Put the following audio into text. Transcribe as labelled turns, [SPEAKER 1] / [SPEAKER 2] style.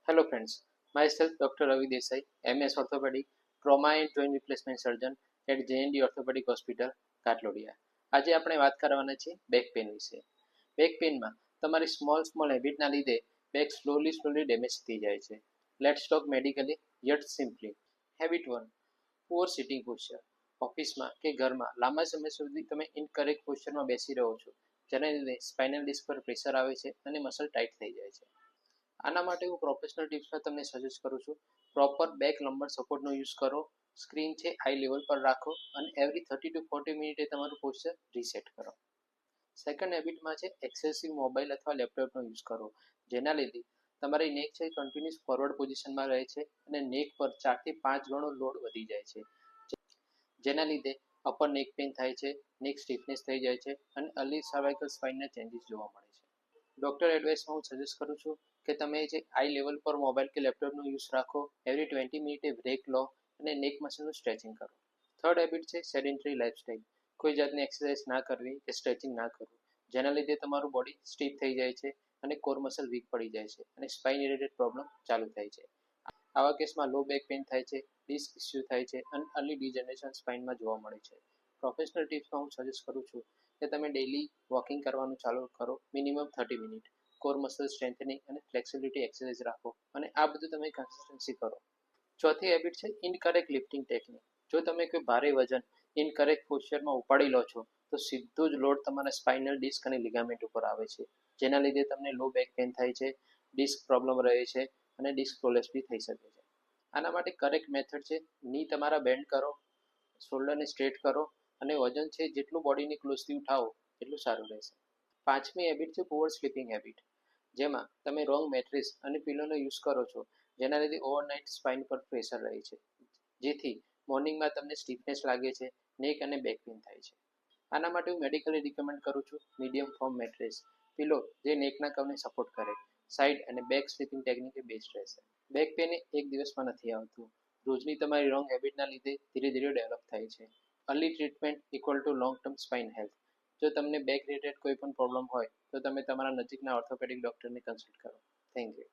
[SPEAKER 1] Hello friends, myself Dr. Ravi Desai, MS Orthopedic, Trauma and Joint Replacement Surgeon at JND Orthopedic Hospital, કાટલોડિયા. આજે આપણે વાત કરવાના છે back pain વિશે. Back પેનમાં તમારી સ્મોલ હેબિટના લીધે બેક સ્લોલી ડેમેજ થઈ જાય છે. Let's talk medically yet simply. Habit 1. Poor sitting posture. ઓફિસમાં કે ઘરમાં લાંબા સમય સુધી તમે ઇનકરેક્ટ પોસ્ચરમાં બેસી રહો છો, જેના લીધે સ્પાઇનલ ડિસ્ક પર પ્રેશર આવે છે અને મસલ ટાઈટ થઈ જાય છે. આના માટે હું પ્રોફેશનલ ટિપ્સમાં તમને સજેસ્ટ કરું છું. પ્રોપર બેક લંબર સપોર્ટનો યુઝ કરો, સ્ક્રીન છે આઈ લેવલ પર રાખો અને એવરી 30 to 40 મિનિટે તમારું પોસ્ચર રીસેટ કરો. સેકન્ડ હેબિટમાં છે એક્સેસિવ મોબાઈલ અથવા લેપટોપનો યુઝ કરો, જેના લીધે તમારી નેક છે કન્ટિન્યુઅસ ફોરવર્ડ પોઝિશનમાં રહે છે અને નેક પર 4 થી 5 ગણો લોડ વધી જાય છે, જેના લીધે અપર નેક પેઇન થાય છે, નેક સ્ટીફનેસ થઈ જાય છે અને અર્લી સર્વાઇકલ સ્પાઇનના ચેન્જીસ જોવા મળે છે. ડૉક્ટર એડવાઇસમાં હું સજેસ્ટ કરું છું કે તમે જે આઈ લેવલ પર મોબાઈલ કે લેપટોપનો યુઝ રાખો, એવરી 20 મિનિટે બ્રેક લો અને નેક મસલનું સ્ટ્રેચિંગ કરો. થર્ડ હેબિટ છે સેડેન્ટરી લાઇફસ્ટાઇલ. કોઈ જાતની એક્સરસાઇઝ ના કરવી કે સ્ટ્રેચિંગ ના કરવું, જેના લીધે તમારું બોડી સ્ટીફ થઈ જાય છે અને કોર મસલ વીક પડી જાય છે અને સ્પાઇન રિલેટેડ પ્રોબ્લેમ ચાલુ થાય છે. આવા કેસમાં લો બેક પેઇન થાય છે, ડિસ્ક ઇસ્યુ થાય છે અને અર્લી ડિજનરેશન સ્પાઇનમાં જોવા મળે છે. પ્રોફેશનલ ટિપ્સમાં હું સજેસ્ટ કરું છું કે તમે ડેઇલી વોકિંગ કરવાનું ચાલુ કરો, minimum 30 minute. Core muscle strengthening અને ફ્લેક્સિબિલિટી એક્સરસાઇઝ રાખો અને આ બધું તમે કન્સિસ્ટન્સી કરો. ચોથી હેબિટ છે ઇનકરેક્ટ લિફ્ટિંગ ટેકનિક. જો તમે કોઈ ભારે વજન ઇનકરેક્ટ પોસ્ચરમાં ઉપાડી લો છો, તો સીધો જ લોડ તમારા સ્પાઇનલ ડિસ્ક અને લિગામેન્ટ ઉપર આવે છે, જેના લીધે તમને લો બેક પેઇન થાય છે, ડિસ્ક પ્રોબ્લેમ રહે છે અને ડિસ્ક પ્રોલેપ્સ બી થઈ શકે છે. આના માટે કરેક્ટ મેથડ છે ની તમારા બેન્ડ કરો, શોલ્ડરને સ્ટ્રેટ કરો અને વજન છે જેટલું બોડીની ક્લોઝથી ઉઠાવો એટલું સારું રહેશે. પાંચમી હેબિટ છે પુઅર સ્લીપિંગ હેબિટ, જેમાં તમે રોંગ મેટ્રેસ અને પિલોનો યુઝ કરો છો, જેના લીધે ઓવરનાઇટ સ્પાઇન પર પ્રેશર રહે છે, જેથી મોર્નિંગમાં તમને સ્ટીફનેસ લાગે છે, નેક અને બેક પેઇન થાય છે. આના માટે હું મેડિકલી રિકમેન્ડ કરું છું મીડિયમ ફોર્મ મેટ્રેસ, પિલો જે નેકના કર્વને સપોર્ટ કરે, સાઇડ અને બેક સ્લીપિંગ ટેકનિક એ બેસ્ટ રહેશે. બેક પેઇન એક દિવસમાં નથી આવતું, રોજની તમારી રોંગ હેબિટના લીધે ધીરે ધીરે ડેવલપ થાય છે. Early treatment equal to long term spine health. જો તમને બેક રિલેટેડ કોઈ પણ પ્રોબ્લેમ હોય તો તમે તમારા નજીકના ઓર્થોપેડિક ડૉક્ટરને કન્સલ્ટ કરો. Thank you.